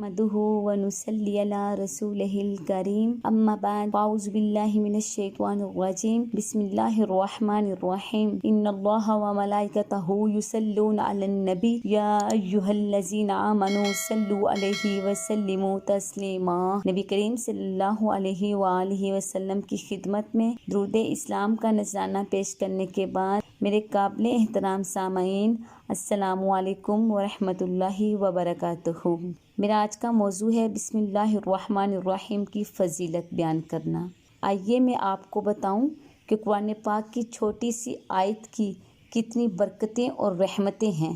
نحمده ونصلي على رسوله الكريم أما بعد فأعوذ بالله من الشيطان الرجيم بسم الله الرحمن الرحيم إن الله وملائكته يصلون على النبي يا أيها الذين آمنوا صلوا عليه وسلموا تسلیما۔ نبی کریم صلی اللہ علیہ وآلہ وسلم کی خدمت میں درود اسلام کا نذرانہ پیش کرنے کے بعد میرے قابل احترام سامعین، السلام علیکم ورحمۃ اللہ وبرکاتہ۔ میرا آج کا موضوع ہے بسم اللہ الرحمن الرحیم کی فضیلت بیان کرنا۔ آئیے میں آپ کو بتاؤں کہ قرآن پاک کی چھوٹی سی آیت کی کتنی برکتیں اور رحمتیں ہیں۔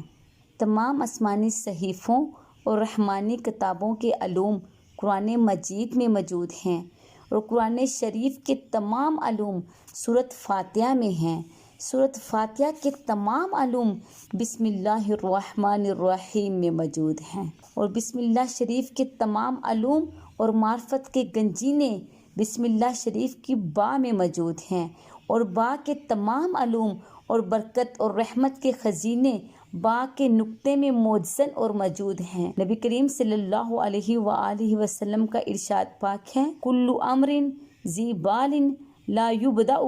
تمام آسمانی صحیفوں اور رحمانی کتابوں کے علوم قرآن مجید میں موجود ہیں، اور قرآن شریف کے تمام علوم سورۃ فاتحہ میں ہیں۔ سورۃ فاتحہ کے تمام علوم بسم اللہ الرحمن الرحیم میں موجود ہیں، اور بسم اللہ شریف کے تمام علوم اور معرفت کے گنجینے بسم اللہ شریف کی با میں موجود ہیں، اور با کے تمام علوم اور برکت اور رحمت کے خزینے با کے نقطے میں موجزن اور موجود ہیں۔ نبی کریم صلی اللہ علیہ وآلہ وسلم کا ارشاد پاک ہے، کل امر ذی بال لا یبدأ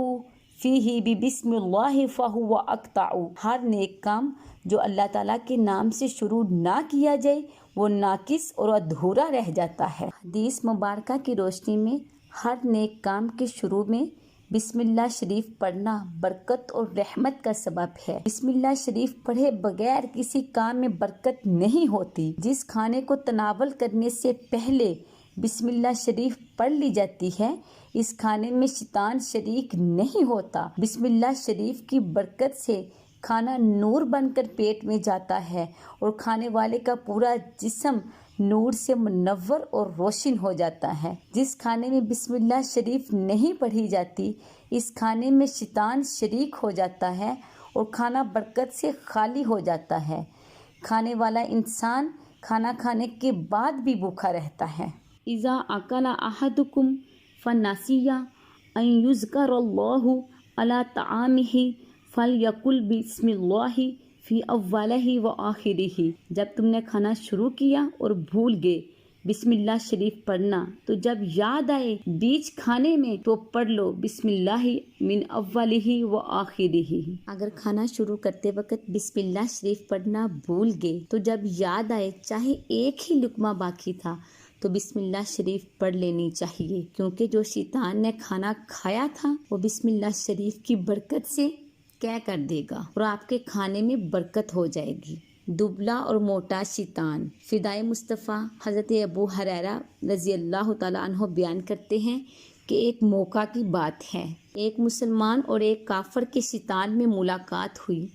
فیہ بسم اللہ فہو اقطع۔ ہر نیک کام جو اللہ تعالیٰ کے نام سے شروع نہ کیا جائے وہ ناقص اور ادھورا رہ جاتا ہے۔ حدیث مبارکہ کی روشنی میں ہر نیک کام کے شروع میں بسم اللہ شریف پڑھنا برکت اور رحمت کا سبب ہے۔ بسم اللہ شریف پڑھے بغیر کسی کام میں برکت نہیں ہوتی۔ جس کھانے کو تناول کرنے سے پہلے بسم اللہ شریف پڑھ لی جاتی ہے، اس کھانے میں شیطان شریک نہیں ہوتا۔ بسم اللہ شریف کی برکت سے کھانا نور بن کر پیٹ میں جاتا ہے، اور کھانے والے کا پورا جسم نور سے منور اور روشن ہو جاتا ہے۔ جس کھانے میں بسم اللہ شریف نہیں پڑھی جاتی، اس کھانے میں شیطان شریک ہو جاتا ہے اور کھانا برکت سے خالی ہو جاتا ہے۔ کھانے والا انسان کھانا کھانے کے بعد بھی بھوکا رہتا ہے۔ اذا اکل احدکم فنسی ان یذکر اللہ علی طعامہ فلیقل بسم اللہ فی اولہ و آخرہ۔ جب تم نے کھانا شروع کیا اور بھول گئے بسم اللہ شریف پڑھنا، تو جب یاد آئے بیچ کھانے میں تو پڑھ لو بسم اللہ من اولہ و آخرہ۔ اگر کھانا شروع کرتے وقت بسم اللہ شریف پڑھنا بھول گئے تو جب یاد آئے چاہے ایک ہی لقمہ باقی تھا تو بسم اللہ شریف پڑھ لینی چاہیے، کیونکہ جو شیطان نے کھانا کھایا تھا وہ بسم اللہ شریف کی برکت سے کیا کر دے گا اور آپ کے کھانے میں برکت ہو جائے گی۔ دبلا اور موٹا شیطان۔ فدائے مصطفیٰ حضرت ابو ہریرہ رضی اللہ تعالیٰ عنہ بیان کرتے ہیں کہ ایک موقع کی بات ہے، ایک مسلمان اور ایک کافر کے شیطان میں ملاقات ہوئی۔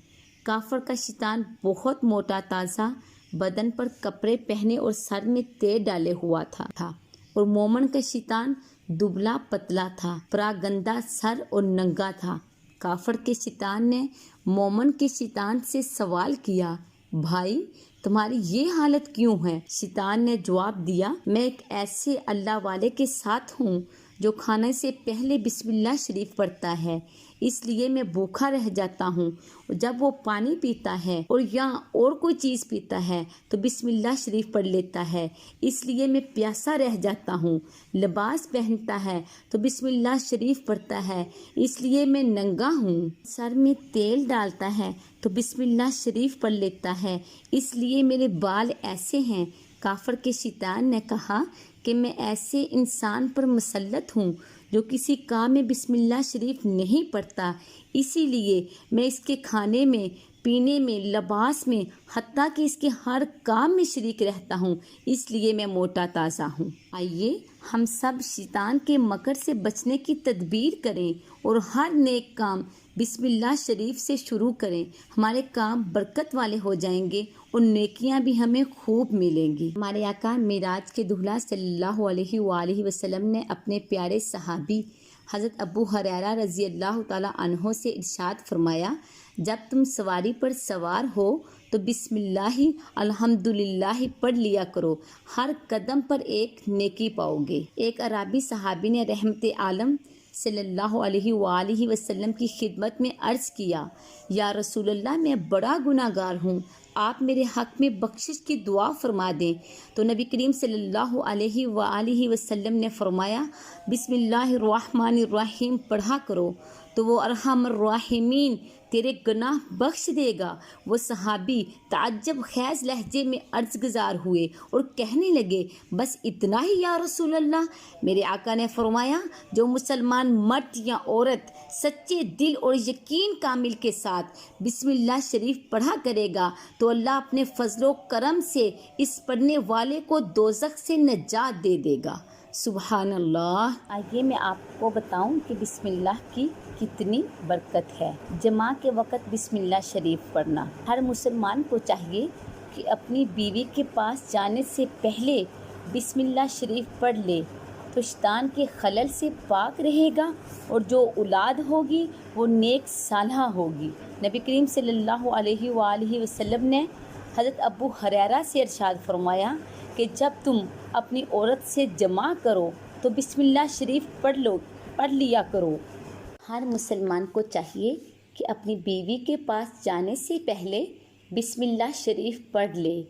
کافر کا شیطان بہت موٹا تازہ، بدن پر کپڑے پہنے اور سر میں تیل ڈالے ہوا تھا، اور مومن کا شیطان دبلا پتلا تھا، پراگندہ سر اور ننگا تھا۔ کافر کے شیطان نے مومن کے شیطان سے سوال کیا، بھائی تمہاری یہ حالت کیوں ہے؟ شیطان نے جواب دیا، میں ایک ایسے اللہ والے کے ساتھ ہوں جو کھانے سے پہلے بسم اللہ شریف پڑھتا ہے، اس لیے میں بھوکا رہ جاتا ہوں۔ جب وہ پانی پیتا ہے اور یا اور کوئی چیز پیتا ہے تو بسم اللہ شریف پڑھ لیتا ہے، اس لیے میں پیاسا رہ جاتا ہوں۔ لباس پہنتا ہے تو بسم اللہ شریف پڑھتا ہے، اس لیے میں ننگا ہوں۔ سر میں تیل ڈالتا ہے تو بسم اللہ شریف پڑھ لیتا ہے، اس لیے میرے بال ایسے ہیں۔ کافر کے شیطان نے کہا کہ میں ایسے انسان پر مسلط ہوں جو کسی کام میں بسم اللہ شریف نہیں پڑھتا، اسی لیے میں اس کے کھانے میں، پینے میں، لباس میں، حتیٰ کہ اس کے ہر کام میں شریک رہتا ہوں، اس لیے میں موٹا تازہ ہوں۔ آئیے ہم سب شیطان کے مکر سے بچنے کی تدبیر کریں اور ہر نیک کام بسم اللہ شریف سے شروع کریں، ہمارے کام برکت والے ہو جائیں گے اور نیکیاں بھی ہمیں خوب ملیں گی۔ ہمارے آقا معراج کے دولہا صلی اللہ علیہ وآلہ وسلم نے اپنے پیارے صحابی حضرت ابو ہریرہ رضی اللہ تعالیٰ عنہ سے ارشاد فرمایا، جب تم سواری پر سوار ہو تو بسم اللہ الحمدللہ پڑھ لیا کرو، ہر قدم پر ایک نیکی پاؤ گے۔ ایک عربی صحابی نے رحمت عالم صلی اللہ علیہ وآلہ وسلم کی خدمت میں عرض کیا، یا رسول اللہ میں بڑا گناہ گار ہوں، آپ میرے حق میں بخشش کی دعا فرما دیں۔ تو نبی کریم صلی اللہ علیہ وآلہ وسلم نے فرمایا، بسم اللہ الرحمن الرحیم پڑھا کرو تو وہ ارحم الراحمین تیرے گناہ بخش دے گا۔ وہ صحابی تعجب خیز لہجے میں عرض گزار ہوئے اور کہنے لگے، بس اتنا ہی یا رسول اللہ؟ میرے آقا نے فرمایا، جو مسلمان مرد یا عورت سچے دل اور یقین کامل کے ساتھ بسم اللہ شریف پڑھا کرے گا تو اللہ اپنے فضل و کرم سے اس پڑھنے والے کو دوزخ سے نجات دے دے گا۔ سبحان اللہ۔ آئیے میں آپ کو بتاؤں کہ بسم اللہ کی کتنی برکت ہے۔ جمعہ کے وقت بسم اللہ شریف پڑھنا ہر مسلمان کو چاہیے کہ اپنی بیوی کے پاس جانے سے پہلے بسم اللہ شریف پڑھ لے تو شیطان کے خلل سے پاک رہے گا اور جو اولاد ہوگی وہ نیک صالحہ ہوگی۔ نبی کریم صلی اللہ علیہ وآلہ وسلم نے حضرت ابو ہریرہ سے ارشاد فرمایا کہ جب تم اپنی عورت سے جمع کرو تو بسم اللہ شریف پڑھ لیا کرو۔ ہر مسلمان کو چاہیے کہ اپنی بیوی کے پاس جانے سے پہلے بسم اللہ شریف پڑھ لے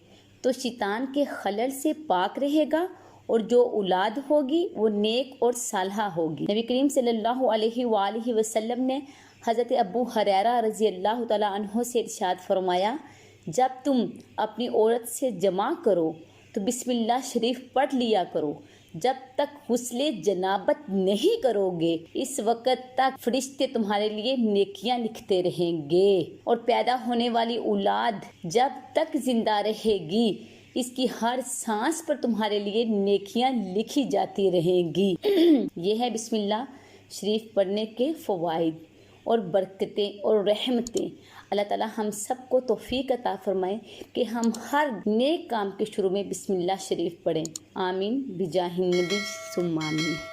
تو شیطان کے خلل سے پاک رہے گا اور جو اولاد ہوگی وہ نیک اور صالحہ ہوگی۔ نبی کریم صلی اللہ علیہ وآلہ وسلم نے حضرت ابو ہریرہ رضی اللہ تعالیٰ عنہ سے ارشاد فرمایا، جب تم اپنی عورت سے جمع کرو تو بسم اللہ شریف پڑھ لیا کرو، جب تک غسل جنابت نہیں کرو گے اس وقت تک فرشتے تمہارے لیے نیکیاں لکھتے رہیں گے، اور پیدا ہونے والی اولاد جب تک زندہ رہے گی اس کی ہر سانس پر تمہارے لیے نیکیاں لکھی جاتی رہیں گی۔ یہ ہے بسم اللہ شریف پڑھنے کے فوائد اور برکتیں اور رحمتیں۔ اللہ تعالی ہم سب کو توفیق عطا فرمائے کہ ہم ہر نیک کام کے شروع میں بسم اللہ شریف پڑھیں۔ آمین بجاہ النبی ثم آمین۔